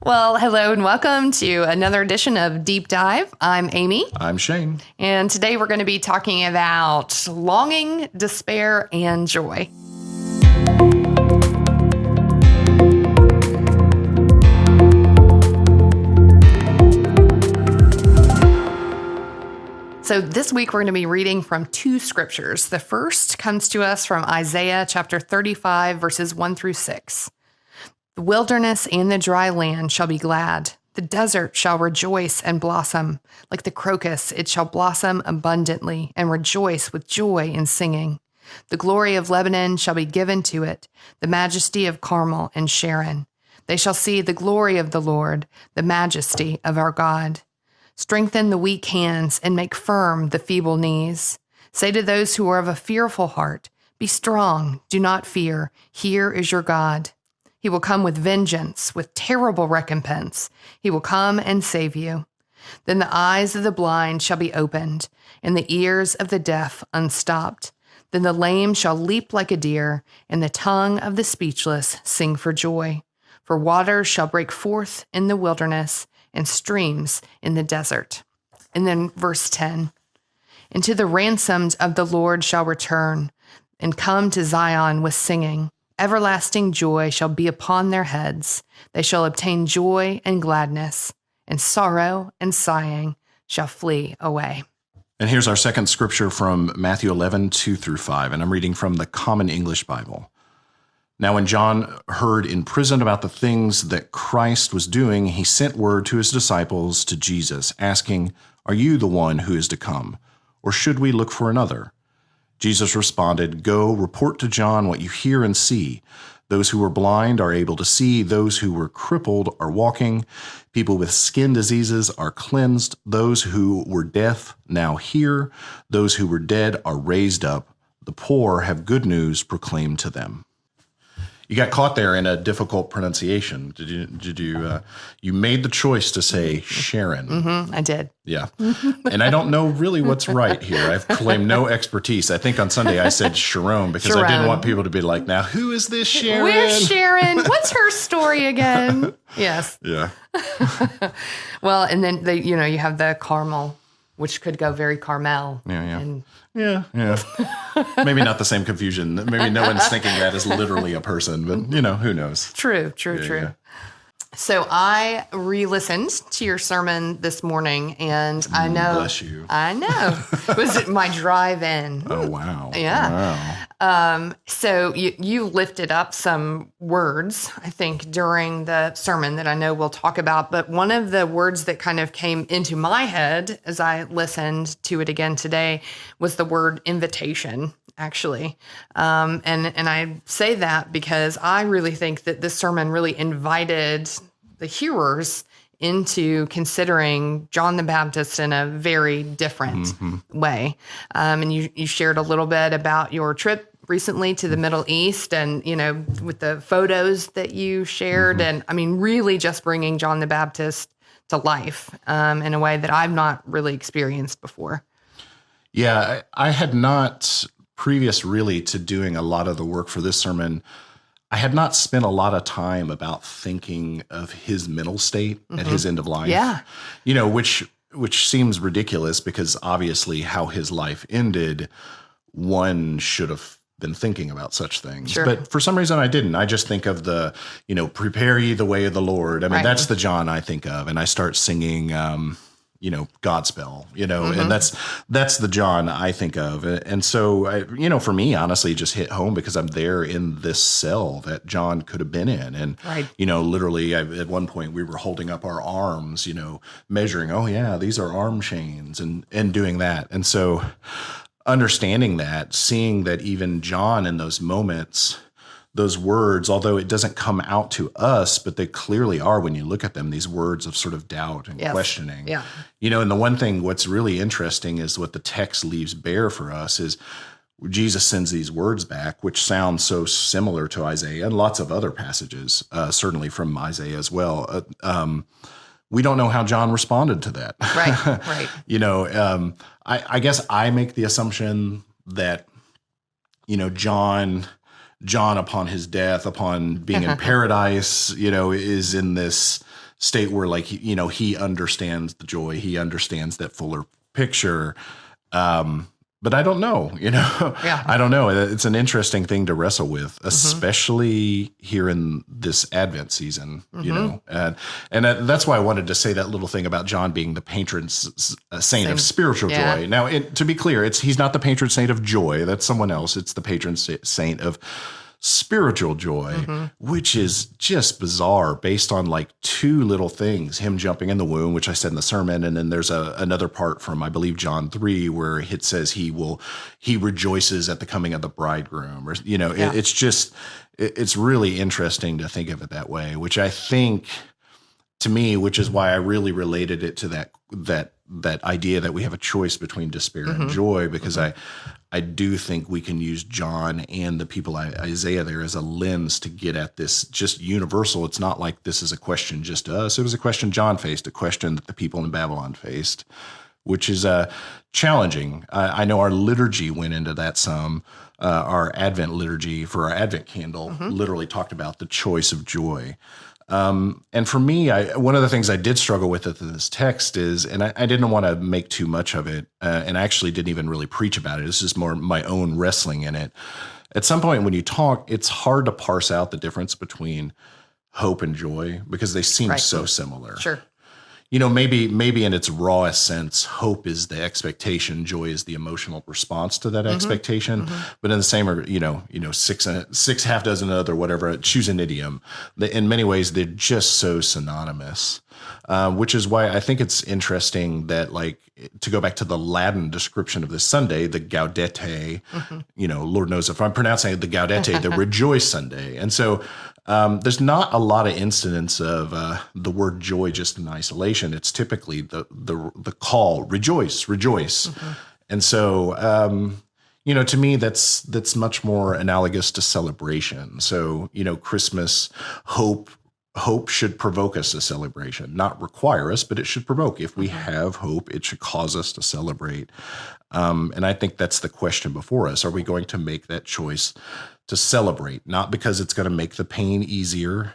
Well, hello and welcome to another edition of Deep Dive. I'm Amy. I'm Shane. And today we're going to be talking about longing, despair, and joy. So this week we're going to be reading from two scriptures. The first comes to us from Isaiah chapter 35, verses 1 through 6. The wilderness and the dry land shall be glad. The desert shall rejoice and blossom. Like the crocus, it shall blossom abundantly and rejoice with joy and singing. The glory of Lebanon shall be given to it, the majesty of Carmel and Sharon. They shall see the glory of the Lord, the majesty of our God. Strengthen the weak hands and make firm the feeble knees. Say to those who are of a fearful heart, be strong, do not fear. Here is your God. He will come with vengeance, with terrible recompense. He will come and save you. Then the eyes of the blind shall be opened, and the ears of the deaf unstopped. Then the lame shall leap like a deer, and the tongue of the speechless sing for joy. For waters shall break forth in the wilderness, and streams in the desert. And then verse 10. And to the ransomed of the Lord shall return, and come to Zion with singing. Everlasting joy shall be upon their heads. They shall obtain joy and gladness, and sorrow and sighing shall flee away. And here's our second scripture from Matthew 11, 2 through 5, and I'm reading from the Common English Bible. Now when John heard in prison about the things that Christ was doing, he sent word to his disciples to Jesus, asking, "Are you the one who is to come, or should we look for another?" Jesus responded, "Go, report to John what you hear and see. Those who were blind are able to see. Those who were crippled are walking. People with skin diseases are cleansed. Those who were deaf now hear. Those who were dead are raised up. The poor have good news proclaimed to them." You got caught there in a difficult pronunciation. You made the choice to say Sharon. Mm-hmm, I did. Yeah. And I don't know really what's right here. I've claimed no expertise. I think on Sunday I said Sharon because I didn't want people to be like, now who is this Sharon? Where's Sharon? What's her story again? Yes. Yeah. Well, and then you have the Carmel, which could go very Carmel. Yeah. And Yeah. Maybe not the same confusion. Maybe no one's thinking that is literally a person, but who knows? True. Yeah. So I re-listened to your sermon this morning, and I know. Bless you. I know. Was it my drive-in? Oh, wow. Yeah. Wow. So you lifted up some words, I think, during the sermon that I know we'll talk about. But one of the words that kind of came into my head as I listened to it again today was the word invitation, actually. And I say that because I really think that this sermon really invited the hearers into considering John the Baptist in a very different way. And you shared a little bit about your trip recently to the Middle East and, with the photos that you shared. And I mean, really just bringing John the Baptist to life in a way that I've not really experienced before. Yeah, I had not, previous really to doing a lot of the work for this sermon, I had not spent a lot of time about thinking of his mental state at his end of life. Yeah. Which seems ridiculous because obviously how his life ended, one should have been thinking about such things. Sure. But for some reason I didn't. I just think of the, prepare ye the way of the Lord. I mean, That's the John I think of. And I start singing, Godspell, and that's the John I think of. And so, for me, honestly, it just hit home because I'm there in this cell that John could have been in. And, literally at one point we were holding up our arms, measuring, oh yeah, these are arm chains and doing that. And so understanding that, seeing that even John in those moments, those words, although it doesn't come out to us, but they clearly are when you look at them, these words of sort of doubt and questioning. Yeah. And the one thing, what's really interesting is what the text leaves bare for us is Jesus sends these words back, which sound so similar to Isaiah and lots of other passages, certainly from Isaiah as well. We don't know how John responded to that. Right. I guess I make the assumption that, John upon his death, upon being in paradise, is in this state where like, he understands the joy, he understands that fuller picture. But I don't know, Yeah. I don't know. It's an interesting thing to wrestle with, especially here in this Advent season, and that's why I wanted to say that little thing about John being the patron saint of spiritual joy. Now, to be clear, he's not the patron saint of joy. That's someone else. It's the patron saint of spiritual joy, which is just bizarre based on like two little things, him jumping in the womb, which I said in the sermon. And then there's another part from, I believe, John 3, where it says he rejoices at the coming of the bridegroom, or, it's really interesting to think of it that way, which I think to me, which is why I really related it to that idea that we have a choice between despair and joy, because I do think we can use John and the people Isaiah there as a lens to get at this just universal. It's not like this is a question just to us. It was a question John faced, a question that the people in Babylon faced, which is challenging. I know our liturgy went into that some. Our Advent liturgy for our Advent candle literally talked about the choice of joy. And for me, one of the things I did struggle with in this text is, and I didn't want to make too much of it, and I actually didn't even really preach about it. It's just more my own wrestling in it. At some point when you talk, it's hard to parse out the difference between hope and joy because they seem so similar. Sure. Maybe in its rawest sense, hope is the expectation, joy is the emotional response to that expectation. But in the same, six half dozen other whatever, choose an idiom. In many ways, they're just so synonymous, which is why I think it's interesting that, like, to go back to the Latin description of this Sunday, the Gaudete, Lord knows if I'm pronouncing it, the Gaudete, the Rejoice Sunday. And so there's not a lot of incidents of the word joy just in isolation. It's typically the call, rejoice. And so, to me, that's much more analogous to celebration. So, Christmas, hope should provoke us to celebration, not require us, but it should provoke. If we have hope, it should cause us to celebrate. And I think that's the question before us. Are we going to make that choice to celebrate? Not because it's going to make the pain easier,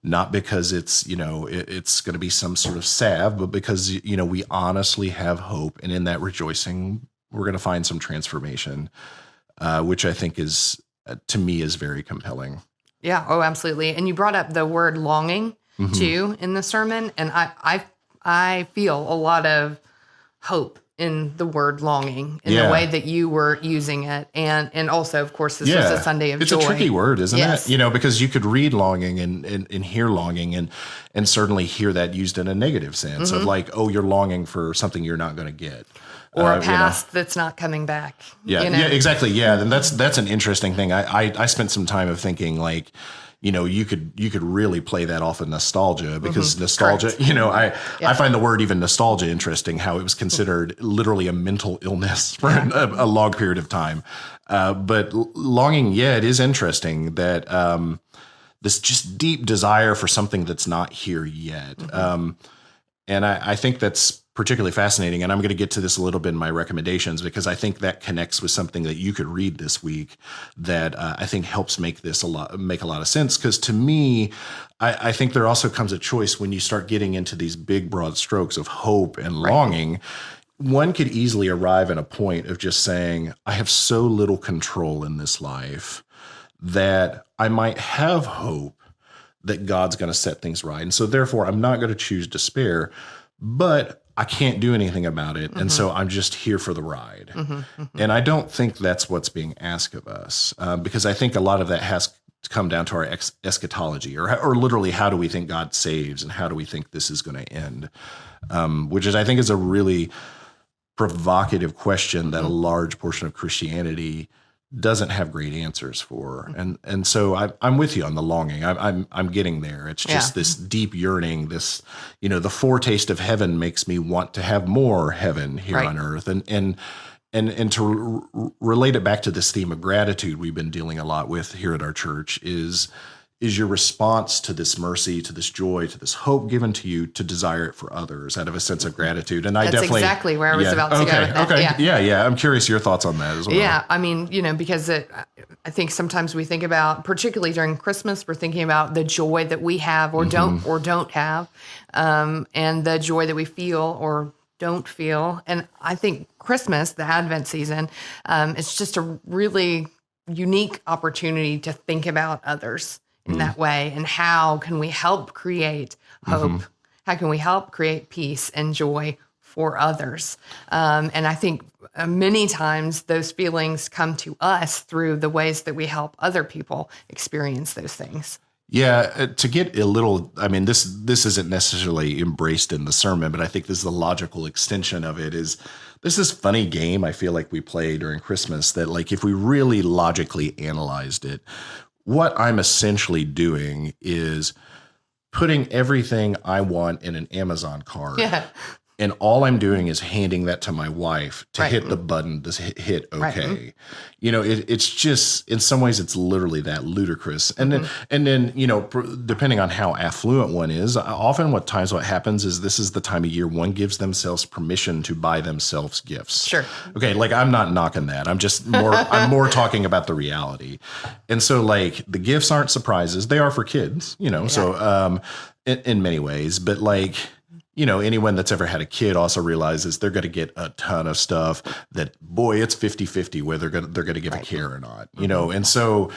not because it's, it's going to be some sort of salve, but because, we honestly have hope. And in that rejoicing, we're going to find some transformation, which I think is, to me, is very compelling. Yeah. Oh, absolutely. And you brought up the word longing too in the sermon. And I feel a lot of hope in the word longing in the way that you were using it. And also, of course, this was a Sunday of joy. It's a tricky word, isn't it? Because you could read longing and hear longing and certainly hear that used in a negative sense of like, oh, you're longing for something you're not going to get. Or a past that's not coming back. Yeah, exactly. Yeah, and that's an interesting thing. I spent some time of thinking like, you could really play that off of nostalgia because nostalgia, I find the word even nostalgia interesting, how it was considered literally a mental illness for a long period of time. But longing, it is interesting that this just deep desire for something that's not here yet. And I think that's particularly fascinating. And I'm going to get to this a little bit in my recommendations because I think that connects with something that you could read this week that I think helps make a lot of sense. Because to me, I think there also comes a choice when you start getting into these big, broad strokes of hope and longing. One could easily arrive at a point of just saying, I have so little control in this life that I might have hope that God's going to set things right. And so therefore, I'm not going to choose despair, but I can't do anything about it. And so I'm just here for the ride. And I don't think that's what's being asked of us because I think a lot of that has to come down to our eschatology or literally how do we think God saves and how do we think this is going to end, which I think is a really provocative question that a large portion of Christianity doesn't have great answers for. And so I'm with you on the longing. I'm getting there. It's just this deep yearning, this, the foretaste of heaven makes me want to have more heaven here on earth. And to relate it back to this theme of gratitude we've been dealing a lot with here at our church is is your response to this mercy, to this joy, to this hope given to you to desire it for others out of a sense of gratitude? And That's exactly where I was about to go with that. Okay. Yeah. I'm curious your thoughts on that as well. Yeah. I mean, because I think sometimes we think about, particularly during Christmas, we're thinking about the joy that we have or don't have, and the joy that we feel or don't feel. And I think Christmas, the Advent season, it's just a really unique opportunity to think about others in that way. And how can we help create hope? How can we help create peace and joy for others? And I think many times those feelings come to us through the ways that we help other people experience those things. Yeah, to get a little, I mean, this isn't necessarily embraced in the sermon, but I think this is the logical extension of it is there's this funny game I feel like we play during Christmas that, like, if we really logically analyzed it, what I'm essentially doing is putting everything I want in an Amazon cart. Yeah. And all I'm doing is handing that to my wife to hit the button to hit okay. Right. It's just, in some ways, it's literally that ludicrous. And then, depending on how affluent one is, often what happens is this is the time of year one gives themselves permission to buy themselves gifts. Sure. Okay. Like, I'm not knocking that. I'm more talking about the reality. And so, like, the gifts aren't surprises. They are for kids, so in many ways, but like, anyone that's ever had a kid also realizes they're going to get a ton of stuff that, boy, it's 50-50 whether they're going to give a care or not, And so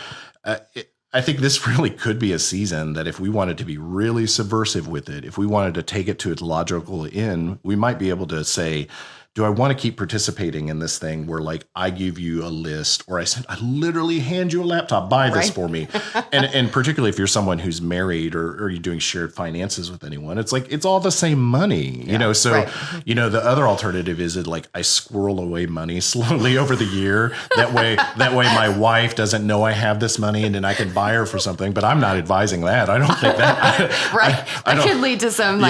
I think this really could be a season that if we wanted to be really subversive with it, if we wanted to take it to its logical end, we might be able to say, do I want to keep participating in this thing where, like, I give you a list or I literally hand you a laptop, buy this for me. And particularly if you're someone who's married or you're doing shared finances with anyone, it's like, it's all the same money, So, the other alternative is that, like, I squirrel away money slowly over the year. That way my wife doesn't know I have this money and then I can buy her for something, but I'm not advising that. I don't think that. That could lead to some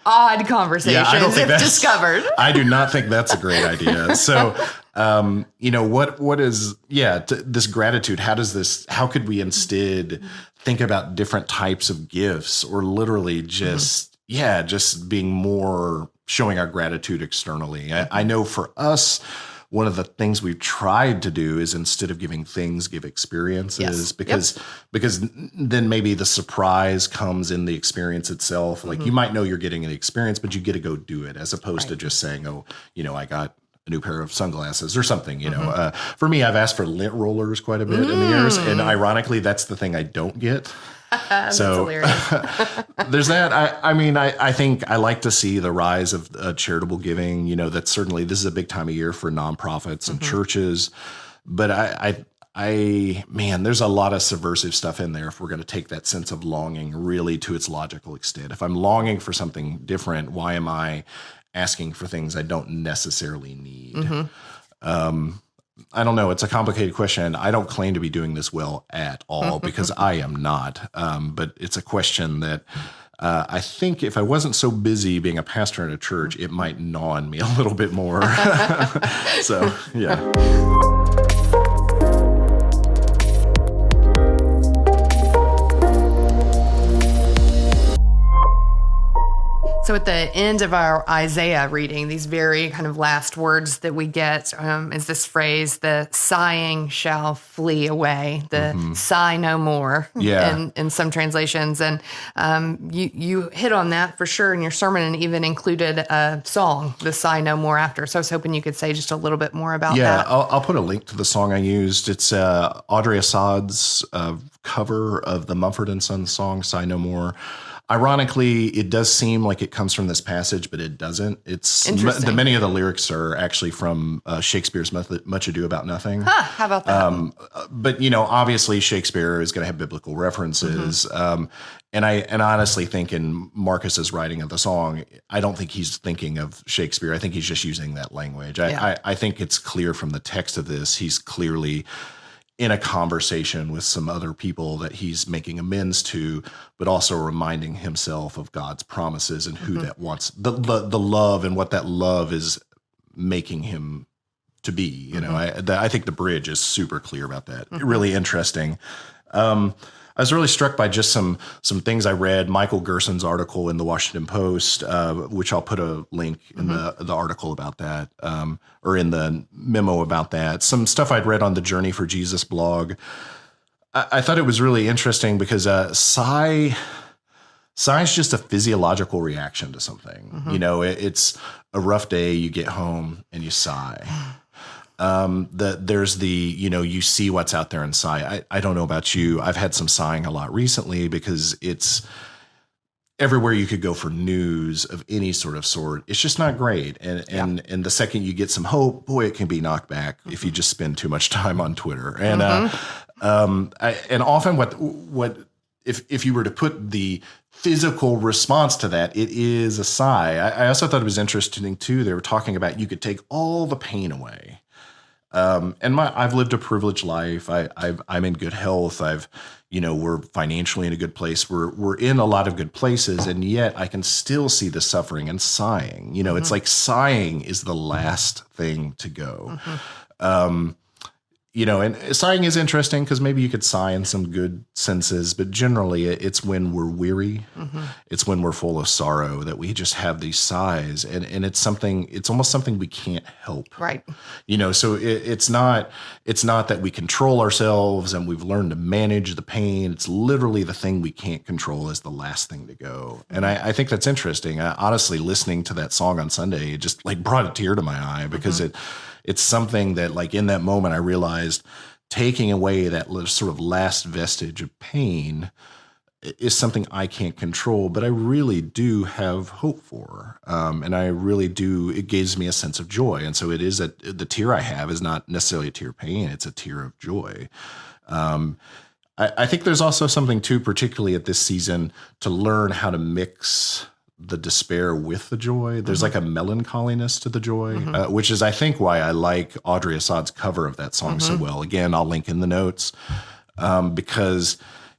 odd conversations if discovered. I do not think that's a great idea. So, what is, this gratitude? How could we instead think about different types of gifts or literally just being more showing our gratitude externally? I know for us, one of the things we've tried to do is instead of giving things, give experiences because then maybe the surprise comes in the experience itself. Like you might know you're getting an experience, but you get to go do it as opposed to just saying, I got a new pair of sunglasses or something, For me, I've asked for lint rollers quite a bit in the years. And ironically, that's the thing I don't get. So there's that. I think I like to see the rise of charitable giving. That's certainly, this is a big time of year for nonprofits and churches. But there's a lot of subversive stuff in there if we're going to take that sense of longing really to its logical extent. If I'm longing for something different, why am I asking for things I don't necessarily need? I don't know. It's a complicated question. I don't claim to be doing this well at all because I am not. But it's a question that I think if I wasn't so busy being a pastor in a church, it might gnaw on me a little bit more. So, yeah. So at the end of our Isaiah reading, these very kind of last words that we get is this phrase, the sighing shall flee away, the sigh no more in some translations. And you hit on that for sure in your sermon and even included a song, the sigh no more after. So I was hoping you could say just a little bit more about that. Yeah, I'll put a link to the song I used. It's Audrey Assad's cover of the Mumford & Sons song, Sigh No More. Ironically, it does seem like it comes from this passage, but it doesn't. Many of the lyrics are actually from Shakespeare's Much Ado About Nothing. How about that? But obviously Shakespeare is going to have biblical references. And I honestly think in Marcus's writing of the song, I don't think he's thinking of Shakespeare. I think he's just using that language. I think it's clear from the text of this, he's clearly in a conversation with some other people that he's making amends to, but also reminding himself of God's promises and who that wants, the love and what that love is making him to be. I think the bridge is super clear about that. Really interesting. I was really struck by just some things I read. Michael Gerson's article in the Washington Post, which I'll put a link in the article about that, or in the memo about that. Some stuff I'd read on the Journey for Jesus blog. I thought it was really interesting because sigh's just a physiological reaction to something. It's a rough day. You get home and you sigh. There's you see what's out there and sigh. I don't know about you. I've had some sighing a lot recently because it's everywhere you could go for news of any sort. It's just not great. And the second you get some hope, boy, it can be knocked back if you just spend too much time on Twitter. And, and often what, if you were to put the physical response to that, it is a sigh. I also thought it was interesting too. They were talking about you could take all the pain away. I've lived a privileged life. I'm in good health. We're financially in a good place. We're in a lot of good places, and yet I can still see the suffering and sighing. It's like sighing is the last thing to go. And sighing is interesting because maybe you could sigh in some good senses, but generally it's when we're weary, it's when we're full of sorrow that we just have these sighs, and it's almost something we can't help. Right. So it's not that we control ourselves and we've learned to manage the pain. It's literally the thing we can't control is the last thing to go. And I think that's interesting. Honestly, listening to that song on Sunday, it just like brought a tear to my eye because it's something that, like, in that moment I realized taking away that sort of last vestige of pain is something I can't control, but I really do have hope for. And I really do, it gives me a sense of joy. And so it is the tear I have is not necessarily a tear of pain, it's a tear of joy. I think there's also something too, particularly at this season, to learn how to mix the despair with the joy. There's like a melancholiness to the joy, which is, I think, why I like Audrey Assad's cover of that song so well. Again, I'll link in the notes because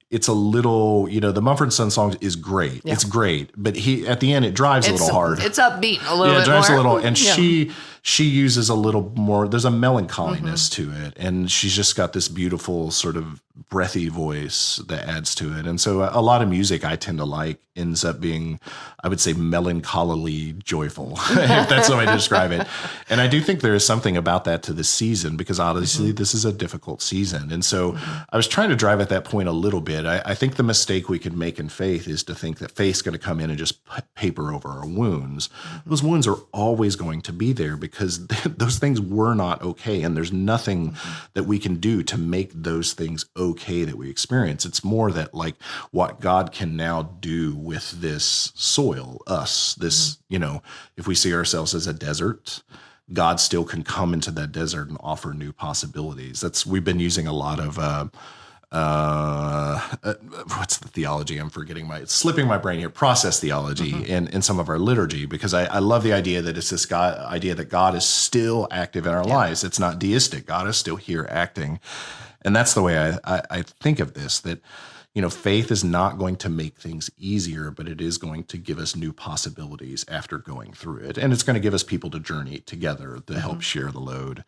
it's a little, the Mumford & Sons song is great. Yeah. It's great, but at the end, it drives a little hard. It's upbeat a little bit more. Yeah, it drives a little, and she uses a little more, there's a melancholiness to it, and she's just got this beautiful sort of breathy voice that adds to it. And so a lot of music I tend to like ends up being, I would say, melancholily joyful, if that's the way to describe it. And I do think there is something about that to this season, because obviously this is a difficult season. And so I was trying to drive at that point a little bit. I think the mistake we could make in faith is to think that faith's going to come in and just paper over our wounds. Those wounds are always going to be there because those things were not okay. And there's nothing that we can do to make those things okay that we experience. It's more that, like, what God can now do with this soil, us, this, if we see ourselves as a desert, God still can come into that desert and offer new possibilities. We've been using a lot of, what's the theology? It's slipping my brain here. Process theology in some of our liturgy, because I love the idea that it's this idea that God is still active in our lives. It's not deistic. God is still here acting. And that's the way I think of this, that, faith is not going to make things easier, but it is going to give us new possibilities after going through it. And it's going to give us people to journey together to help share the load.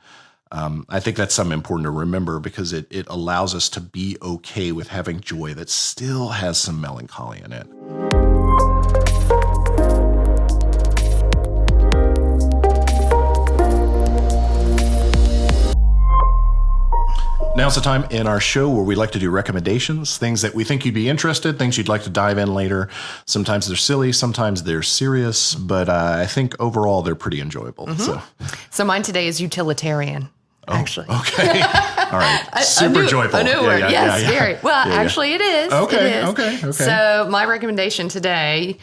I think that's something important to remember, because it allows us to be okay with having joy that still has some melancholy in it. Now's the time in our show where we like to do recommendations, things that we think you'd be interested, things you'd like to dive in later. Sometimes they're silly, sometimes they're serious, but I think overall they're pretty enjoyable. So mine today is utilitarian. Actually. Okay. All right. Super joyful. A new word. Yes, very. Well, actually it is. Okay. It is. Okay. So my recommendation today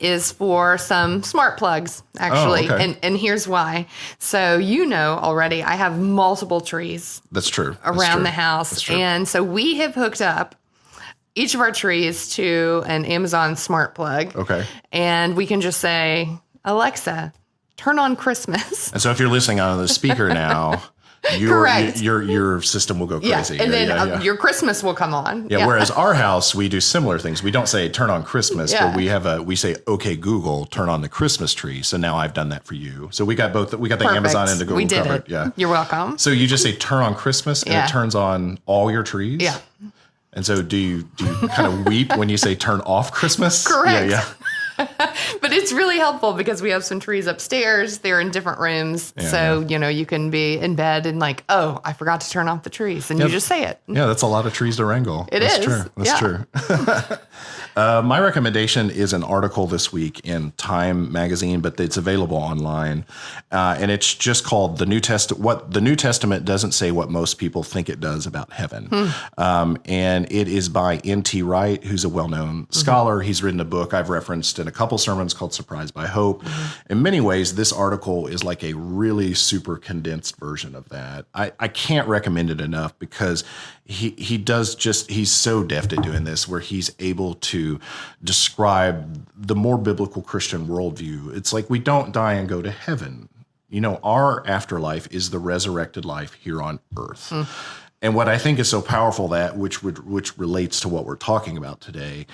is for some smart plugs, actually. And here's why. So already I have multiple trees. That's true. Around the house. And so we have hooked up each of our trees to an Amazon smart plug. Okay. And we can just say, Alexa, turn on Christmas. And so if you're listening on the speaker now, your system will go crazy. Yeah. And then your Christmas will come on. Yeah. Whereas our house, we do similar things. We don't say turn on Christmas, but we say, okay, Google, turn on the Christmas tree. So now I've done that for you. So we got both. We got the Amazon and the Google covered. Yeah. You're welcome. So you just say turn on Christmas and it turns on all your trees. Yeah. And so do you kind of weep when you say turn off Christmas? Correct. Yeah. But it's really helpful because we have some trees upstairs. They're in different rooms. So, you can be in bed and like, oh, I forgot to turn off the trees. And you just say it. Yeah, that's a lot of trees to wrangle. That's true. That's true. My recommendation is an article this week in Time magazine, but it's available online. And it's just called What the New Testament Doesn't Say What Most People Think It Does About Heaven. And it is by N.T. Wright, who's a well-known scholar. He's written a book I've referenced in a couple sermons called Surprised by Hope. In many ways, this article is like a really super condensed version of that. I can't recommend it enough because he's so deft at doing this, where he's able to describe the more biblical Christian worldview. It's like we don't die and go to heaven. Our afterlife is the resurrected life here on earth. And what I think is so powerful, which relates to what we're talking about today,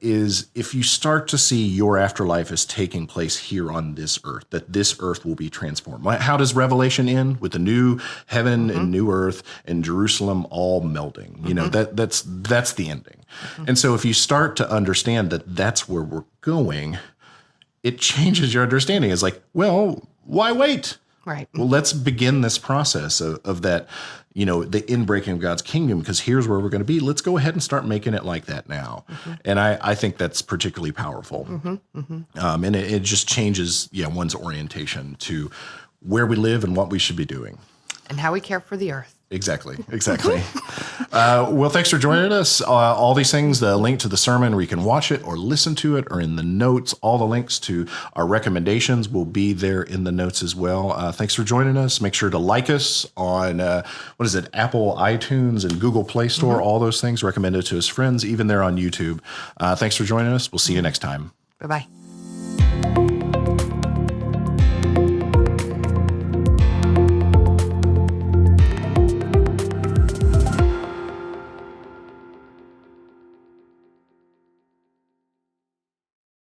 is if you start to see your afterlife as taking place here on this earth, that this earth will be transformed. How does Revelation end? With the new heaven and new earth and Jerusalem all melding. That's the ending. And so if you start to understand that that's where we're going, it changes your understanding. It's like, well, why wait? Right. Well, let's begin this process of that, the inbreaking of God's kingdom, because here's where we're going to be. Let's go ahead and start making it like that now. And I think that's particularly powerful. And it just changes, one's orientation to where we live and what we should be doing. And how we care for the earth. Exactly. Well, thanks for joining us. All these things, the link to the sermon where you can watch it or listen to it, or in the notes. All the links to our recommendations will be there in the notes as well. Thanks for joining us. Make sure to like us on, Apple iTunes and Google Play Store, all those things. Recommend it to his friends, even there on YouTube. Thanks for joining us. We'll see you next time. Bye-bye.